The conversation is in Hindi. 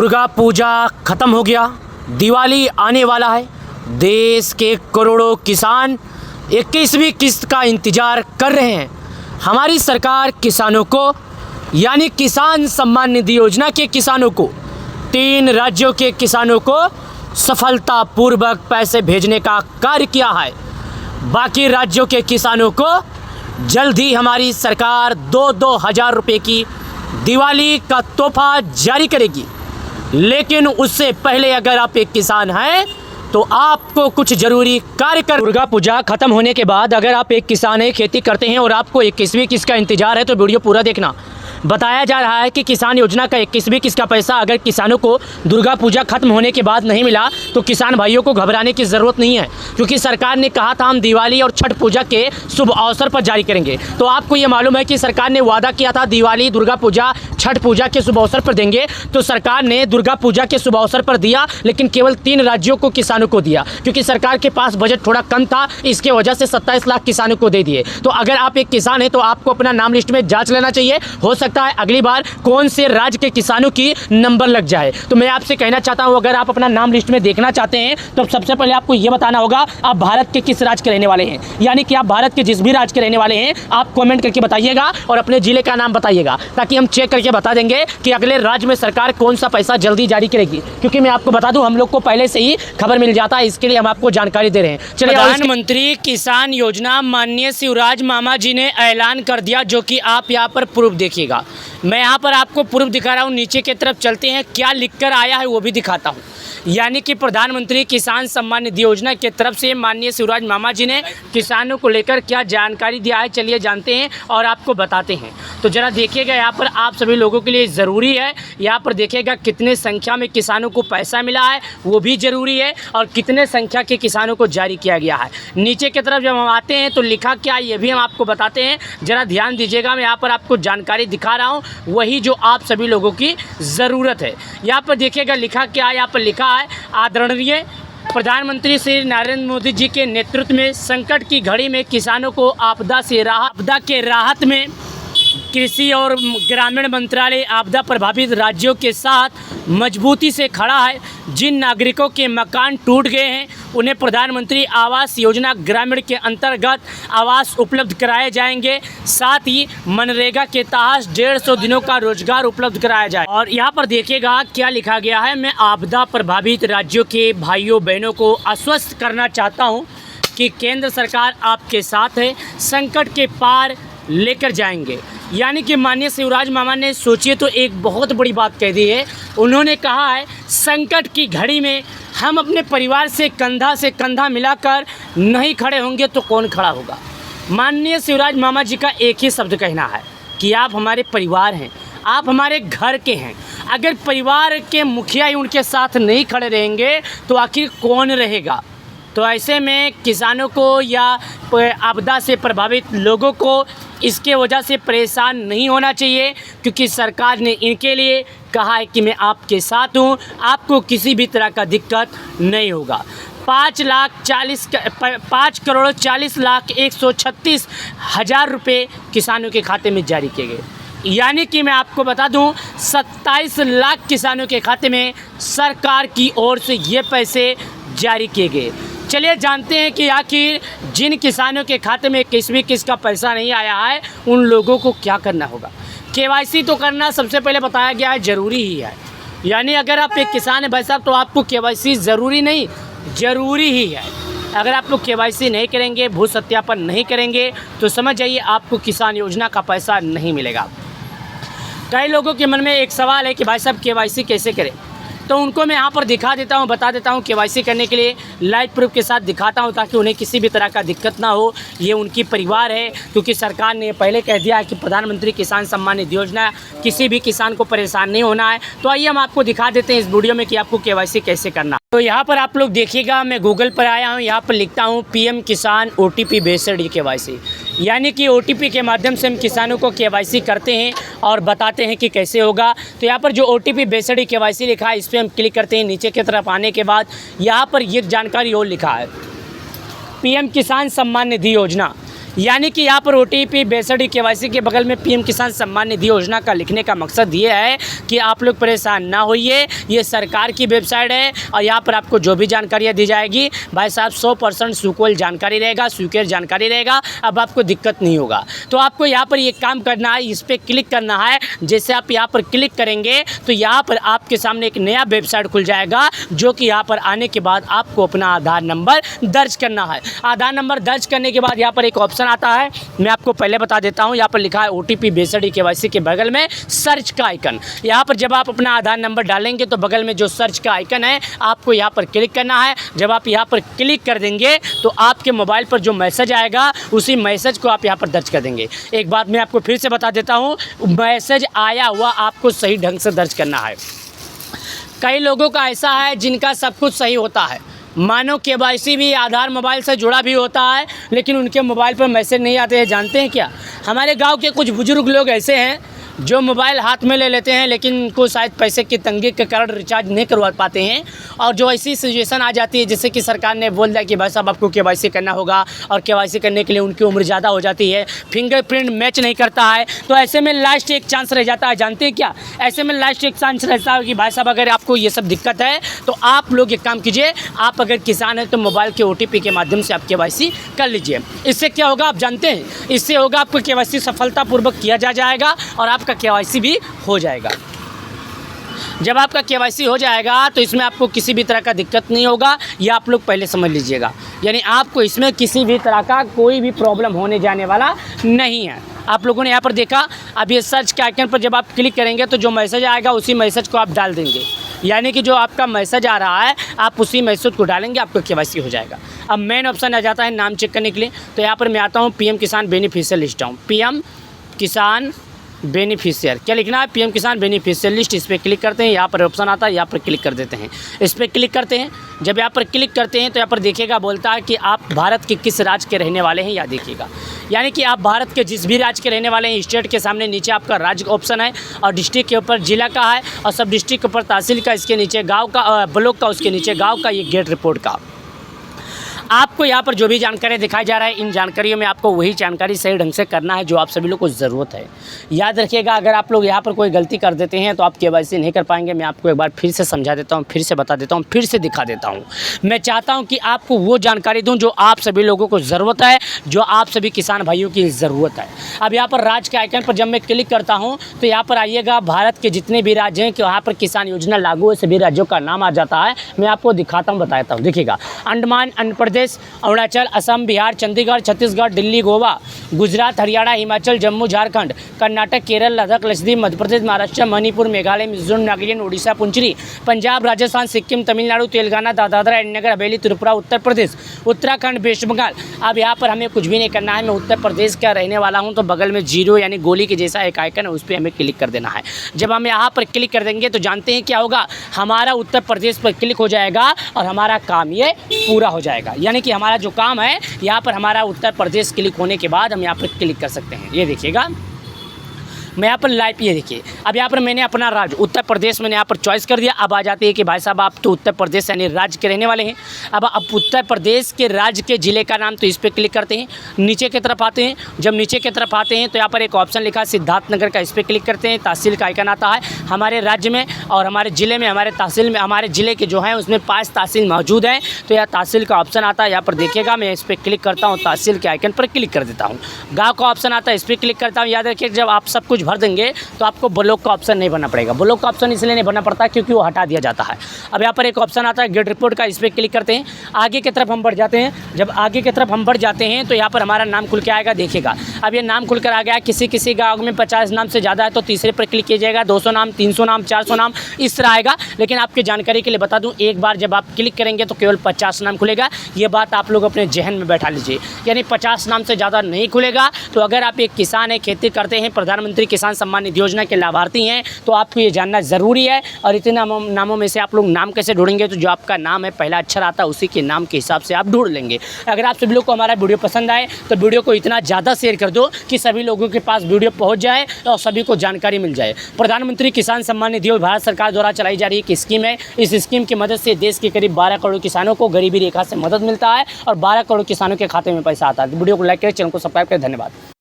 दुर्गा पूजा ख़त्म हो गया, दिवाली आने वाला है। देश के करोड़ों किसान 21वीं किस्त का इंतज़ार कर रहे हैं। हमारी सरकार किसानों को यानी किसान सम्मान निधि योजना के किसानों को 3 राज्यों के किसानों को सफलतापूर्वक पैसे भेजने का कार्य किया है। बाकी राज्यों के किसानों को जल्द ही हमारी सरकार 2-2 हज़ार रुपये की दिवाली का तोहफा जारी करेगी। लेकिन उससे पहले अगर आप एक किसान हैं तो आपको कुछ ज़रूरी कार्य कर। दुर्गा पूजा ख़त्म होने के बाद अगर आप एक किसान हैं, खेती करते हैं और आपको 21वीं किस्त का इंतज़ार है तो वीडियो पूरा देखना। बताया जा रहा है कि किसान योजना का 21वीं किस्त का पैसा अगर किसानों को दुर्गा पूजा खत्म होने के बाद नहीं मिला तो किसान भाइयों को घबराने की ज़रूरत नहीं है, क्योंकि सरकार ने कहा था हम दिवाली और छठ पूजा के शुभ अवसर पर जारी करेंगे। तो आपको ये मालूम है कि सरकार ने वादा किया था दिवाली, दुर्गा पूजा, छठ पूजा के शुभ अवसर पर देंगे। तो सरकार ने दुर्गा पूजा के शुभ अवसर पर दिया, लेकिन केवल 3 राज्यों को किसानों को दिया, क्योंकि सरकार के पास बजट थोड़ा कम था। इसके वजह से 27 लाख किसानों को दे दिए। तो अगर आप एक किसान हैं तो आपको अपना नाम लिस्ट में जांच लेना चाहिए। हो सकता है अगली बार कौन से राज्य के किसानों की नंबर लग जाए। तो मैं आपसे कहना चाहता हूं, अगर आप अपना नाम लिस्ट में देखना चाहते हैं तो सबसे पहले आपको यह बताना होगा आप भारत के किस राज्य के रहने वाले हैं। यानी कि आप भारत के जिस भी राज्य के रहने वाले हैं आप कमेंट करके बताइएगा और अपने जिले का नाम बताइएगा, ताकि हम चेक करके बता देंगे कि अगले राज्य में सरकार कौन सा पैसा जल्दी जारी करेगी। क्योंकि मैं आपको बता दूं, हम लोग को पहले से ही खबर मिल जाता है, इसके लिए हम आपको जानकारी दे रहे हैं। चलिए, प्रधानमंत्री किसान योजना माननीय शिवराज मामा जी ने ऐलान कर दिया, जो कि आप यहाँ पर प्रूफ देखिएगा। मैं यहाँ पर आपको प्रूफ दिखा रहा हूँ। नीचे की तरफ चलते हैं, क्या लिखकर आया है वो भी दिखाता हूँ। यानी कि प्रधानमंत्री किसान सम्मान निधि योजना की तरफ से माननीय शिवराज मामा जी ने किसानों को लेकर क्या जानकारी दिया है, चलिए जानते हैं और आपको बताते हैं। तो ज़रा देखिएगा, यहाँ पर आप सभी लोगों के लिए ज़रूरी है। यहाँ पर देखिएगा कितने संख्या में किसानों को पैसा मिला है वो भी ज़रूरी है, और कितने संख्या के किसानों को जारी किया गया है। नीचे की तरफ जब हम आते हैं तो लिखा क्या ये भी हम आपको बताते हैं। ज़रा ध्यान दीजिएगा, मैं यहाँ पर आपको जानकारी दिखा रहा हूँ वही जो आप सभी लोगों की ज़रूरत है। यहाँ पर देखिएगा लिखा क्या, यहाँ पर लिखा है आदरणीय प्रधानमंत्री श्री नरेंद्र मोदी जी के नेतृत्व में संकट की घड़ी में किसानों को आपदा के राहत में कृषि और ग्रामीण मंत्रालय आपदा प्रभावित राज्यों के साथ मजबूती से खड़ा है। जिन नागरिकों के मकान टूट गए हैं उन्हें प्रधानमंत्री आवास योजना ग्रामीण के अंतर्गत आवास उपलब्ध कराए जाएंगे। साथ ही मनरेगा के तहत 150 दिनों का रोजगार उपलब्ध कराया जाए। और यहाँ पर देखिएगा क्या लिखा गया है, मैं आपदा प्रभावित राज्यों के भाइयों बहनों को आश्वस्त करना चाहता हूँ कि केंद्र सरकार आपके साथ है, संकट के पार लेकर जाएंगे। यानी कि माननीय शिवराज मामा ने सोचिए तो एक बहुत बड़ी बात कह दी है। उन्होंने कहा है संकट की घड़ी में हम अपने परिवार से कंधा मिलाकर नहीं खड़े होंगे तो कौन खड़ा होगा। माननीय शिवराज मामा जी का एक ही शब्द कहना है कि आप हमारे परिवार हैं, आप हमारे घर के हैं। अगर परिवार के मुखिया ही उनके साथ नहीं खड़े रहेंगे तो आखिर कौन रहेगा। तो ऐसे में किसानों को या आपदा से प्रभावित लोगों को इसके वजह से परेशान नहीं होना चाहिए, क्योंकि सरकार ने इनके लिए कहा है कि मैं आपके साथ हूँ, आपको किसी भी तरह का दिक्कत नहीं होगा। 5,40,136,136 रुपये किसानों के खाते में जारी किए गए। यानी कि मैं आपको बता दूं 27 लाख किसानों के खाते में सरकार की ओर से ये पैसे जारी किए गए। चलिए जानते हैं कि आखिर जिन किसानों के खाते में 21वीं किस्त का पैसा नहीं आया है उन लोगों को क्या करना होगा। केवाईसी तो करना सबसे पहले बताया गया है ज़रूरी ही है। यानी अगर आप एक किसान हैं भाई साहब तो आपको केवाईसी ज़रूरी नहीं, ज़रूरी ही है। अगर आप लोग केवाईसी नहीं करेंगे, भू सत्यापन नहीं करेंगे तो समझ जाइए आपको किसान योजना का पैसा नहीं मिलेगा। कई लोगों के मन में एक सवाल है कि भाई साहब केवाईसी कैसे करें, तो उनको मैं यहाँ पर दिखा देता हूँ, बता देता हूँ। केवाईसी करने के लिए लाइव प्रूफ के साथ दिखाता हूँ ताकि उन्हें किसी भी तरह का दिक्कत ना हो। ये उनकी परिवार है, क्योंकि सरकार ने पहले कह दिया है कि प्रधानमंत्री किसान सम्मान निधि योजना किसी भी किसान को परेशान नहीं होना है। तो आइए हम आपको दिखा देते हैं इस वीडियो में कि आपको केवाईसी कैसे करना। तो यहाँ पर आप लोग देखिएगा, मैं गूगल पर आया हूँ, यहाँ पर लिखता हूँ PM किसान OTP बेस्ड केवाईसी। यानी कि OTP के माध्यम से हम किसानों को केवाईसी करते हैं और बताते हैं कि कैसे होगा। तो यहाँ पर जो OTP बेस्ड केवाईसी लिखा है इस पर हम क्लिक करते हैं। नीचे की तरफ आने के बाद यहाँ पर ये जानकारी और लिखा है PM किसान सम्मान निधि योजना। यानी कि यहाँ पर OTP 62 KYC के बगल में PM किसान सम्मान निधि योजना का लिखने का मकसद ये है कि आप लोग परेशान ना होइए। ये सरकार की वेबसाइट है और यहाँ पर आपको जो भी जानकारियाँ दी जाएगी भाई साहब 100% सुकोल जानकारी रहेगा, स्वीकार जानकारी रहेगा। अब आपको दिक्कत नहीं होगा। तो आपको यहाँ पर ये काम करना है, इस पर क्लिक करना है। जैसे आप यहाँ पर क्लिक करेंगे तो यहाँ पर आपके सामने एक नया वेबसाइट खुल जाएगा, जो कि यहाँ पर आने के बाद आपको अपना आधार नंबर दर्ज करना है। आधार नंबर दर्ज करने के बाद यहाँ पर एक ऑप्शन आता है, मैं आपको पहले बता देता हूँ। यहाँ पर लिखा है OTP 62 KYC के बगल में सर्च का आइकन। यहाँ पर जब आप अपना आधार नंबर डालेंगे तो बगल में जो सर्च का आइकन है आपको यहाँ पर क्लिक करना है। जब आप यहाँ पर क्लिक कर देंगे तो आपके मोबाइल पर जो मैसेज आएगा उसी मैसेज को आप यहाँ पर दर्ज कर देंगे। एक बात मैं आपको फिर से बता देता हूँ, मैसेज आया हुआ आपको सही ढंग से दर्ज करना है। कई लोगों का ऐसा है जिनका सब कुछ सही होता है, मानो KYC भी आधार मोबाइल से जुड़ा भी होता है, लेकिन उनके मोबाइल पर मैसेज नहीं आते हैं। जानते हैं क्या, हमारे गांव के कुछ बुजुर्ग लोग ऐसे हैं जो मोबाइल हाथ में ले लेते हैं, लेकिन उनको शायद पैसे की तंगी के कारण रिचार्ज नहीं करवा पाते हैं। और जो ऐसी सिचुएशन आ जाती है जैसे कि सरकार ने बोल दिया कि भाई साहब आपको KYC करना होगा, और KYC करने के लिए उनकी उम्र ज़्यादा हो जाती है, फिंगरप्रिंट मैच नहीं करता है, तो ऐसे में लास्ट एक चांस रह जाता है। जानते हैं क्या, ऐसे में लास्ट एक चांस रहता है कि भाई साहब अगर आपको ये सब दिक्कत है तो आप लोग एक काम कीजिए, आप अगर किसान हैं तो मोबाइल के OTP के माध्यम से आप KYC कर लीजिए। इससे क्या होगा आप जानते हैं, इससे होगा आपको KYC सफलतापूर्वक किया जाएगा और आपका KYC भी हो जाएगा। जब आपका KYC हो जाएगा तो इसमें आपको किसी भी तरह का दिक्कत नहीं होगा, ये आप लोग पहले समझ लीजिएगा। यानी आपको इसमें किसी भी तरह का कोई भी प्रॉब्लम होने जाने वाला नहीं है। आप लोगों ने यहाँ पर देखा, अब ये सर्च के आइकन पर जब आप क्लिक करेंगे तो जो मैसेज आएगा उसी मैसेज को आप डाल देंगे। यानी कि जो आपका मैसेज आ रहा है आप उसी मैसेज को डालेंगे, आपको KYC हो जाएगा। अब मेन ऑप्शन आ जाता है नाम चेक करने के लिए, तो यहाँ पर मैं आता हूँ PM किसान बेनिफिशियल लिस्ट हूँ, PM किसान बेनिफिशियर, क्या लिखना है, PM किसान बेनिफिशियल लिस्ट। इस पर क्लिक करते हैं, यहाँ पर ऑप्शन आता है, यहाँ पर क्लिक कर देते हैं। इस पर क्लिक करते हैं, जब यहाँ पर क्लिक करते हैं तो यहाँ पर देखिएगा बोलता है कि आप भारत के किस राज्य के रहने वाले हैं, या देखिएगा यानी कि आप भारत के जिस भी राज्य के रहने वाले हैं, स्टेट के सामने नीचे आपका राज्य ऑप्शन है, और डिस्ट्रिक्ट के ऊपर जिला का है, और सब डिस्ट्रिक्ट के ऊपर तहसील का, इसके नीचे गाँव का, ब्लॉक का, उसके नीचे गाँव का, ये गेट रिपोर्ट का। आपको यहाँ पर जो भी जानकारी दिखाई जा रहा है, इन जानकारियों में आपको वही जानकारी सही ढंग से करना है जो आप सभी लोग को ज़रूरत है। याद रखिएगा, अगर आप लोग यहाँ पर कोई गलती कर देते हैं तो आप KYC नहीं कर पाएंगे। मैं आपको एक बार फिर से समझा देता हूँ, फिर से बता देता हूँ, फिर से दिखा देता हूँ। मैं चाहता हूँ कि आपको वो जानकारी दूँ जो आप सभी लोगों को ज़रूरत है, जो आप सभी किसान भाइयों की ज़रूरत है। अब यहाँ पर राज्य के आइकन पर जब मैं क्लिक करता हूँ तो यहाँ पर आइएगा, भारत के जितने भी राज्य हैं कि वहाँ पर किसान योजना लागू है, सभी राज्यों का नाम आ जाता है। मैं आपको दिखाता हूँ, बताता हूँ। देखिएगा, अंडमान, आंध्र प्रदेश, अरुणाचल, असम, बिहार, चंडीगढ़, छत्तीसगढ़, दिल्ली, गोवा, गुजरात, हरियाणा, हिमाचल, जम्मू, झारखंड, कर्नाटक, केरल, लद्दाख, लक्षद्वीप, मध्य प्रदेश, महाराष्ट्र, मणिपुर, मेघालय, मिजोरम, नागालैंड, उड़ीसा, पुंचरी, पंजाब, राजस्थान, सिक्किम, तमिलनाडु, तेलंगाना, दादरा एंड नगर हवेली, त्रिपुरा, उत्तर प्रदेश, उत्तराखंड, वेस्ट बंगाल। अब यहाँ पर हमें कुछ भी नहीं करना है, मैं उत्तर प्रदेश का रहने वाला हूँ, तो बगल में जीरो यानी गोली के जैसा एक आइकन है, उस पर हमें क्लिक कर देना है। जब हम यहाँ पर क्लिक कर देंगे तो जानते हैं क्या होगा, हमारा उत्तर प्रदेश पर क्लिक हो जाएगा और हमारा काम ये पूरा हो जाएगा। यानी कि हमारा जो काम है यहाँ पर, हमारा उत्तर प्रदेश क्लिक होने के बाद हम यहाँ पर क्लिक कर सकते हैं। ये देखिएगा, मैं यहाँ पर लाइव, ये देखिए, अब यहाँ पर मैंने अपना राज्य उत्तर प्रदेश मैंने यहाँ पर चॉइस कर दिया। अब आ जाती है कि भाई साहब आप तो उत्तर प्रदेश यानी राज्य के रहने वाले हैं। अब उत्तर प्रदेश के राज्य के ज़िले का नाम, तो इस पर क्लिक करते हैं, नीचे की तरफ आते हैं। जब नीचे की तरफ आते हैं तो यहाँ पर एक ऑप्शन लिखा है सिद्धार्थनगर का, इस पर क्लिक करते हैं। तहसील का आइकन आता है हमारे राज्य में और हमारे ज़िले में, हमारे तहसील में, हमारे ज़िले के जो हैं उसमें 5 तहसील मौजूद हैं, तो यह तहसील का ऑप्शन आता है। यहाँ पर देखिएगा, मैं इस पर क्लिक करता हूँ, तहसील के आइकन पर क्लिक कर देता हूँ। गाँव का ऑप्शन आता है, इस पर क्लिक करता हूँ। याद रखिए, जब आप सब कुछ भर देंगे तो आपको ब्लॉक का ऑप्शन नहीं भरना पड़ेगा। ब्लॉक का ऑप्शन इसलिए नहीं भरना पड़ता क्योंकि वो हटा दिया जाता है। अब यहाँ पर एक ऑप्शन आता है गेट रिपोर्ट का, इस पर क्लिक करते हैं। आगे की तरफ हम बढ़ जाते हैं। जब आगे की तरफ हम बढ़ जाते हैं तो यहाँ पर हमारा नाम खुल के आएगा। देखिएगा, अब ये नाम खुलकर आ गया। किसी किसी गाँव में 50 नाम से ज़्यादा है तो तीसरे पर क्लिक कीजिएगा। 200 नाम, 300 नाम, 400 नाम, इस तरह आएगा। लेकिन आपकी जानकारी के लिए बता दूँ, एक बार जब आप क्लिक करेंगे तो केवल 50 नाम खुलेगा। ये बात आप लोग अपने जहन में बैठा लीजिए, यानी 50 नाम से ज़्यादा नहीं खुलेगा। तो अगर आप एक किसान है, खेती करते हैं, प्रधानमंत्री किसान सम्मान निधि योजना के लाभार्थी हैं तो आपको ये जानना ज़रूरी है। और इतने नामों में से आप लोग नाम कैसे ढूंढेंगे, तो जो आपका नाम है पहला अक्षर आता है उसी के नाम के हिसाब से आप ढूंढ लेंगे। अगर आप सभी लोग को हमारा वीडियो पसंद आए तो वीडियो को इतना ज़्यादा शेयर कर दो कि सभी लोगों के पास वीडियो पहुँच जाए और सभी को जानकारी मिल जाए। प्रधानमंत्री किसान सम्मान निधि भारत सरकार द्वारा चलाई जा रही एक स्कीम है। इस स्कीम की मदद से देश के करीब 12 करोड़ किसानों को गरीबी रेखा से मदद मिलता है और 12 करोड़ किसानों के खाते में पैसा आता है। वीडियो को लाइक करें, चैनल को सब्सक्राइब करें। धन्यवाद।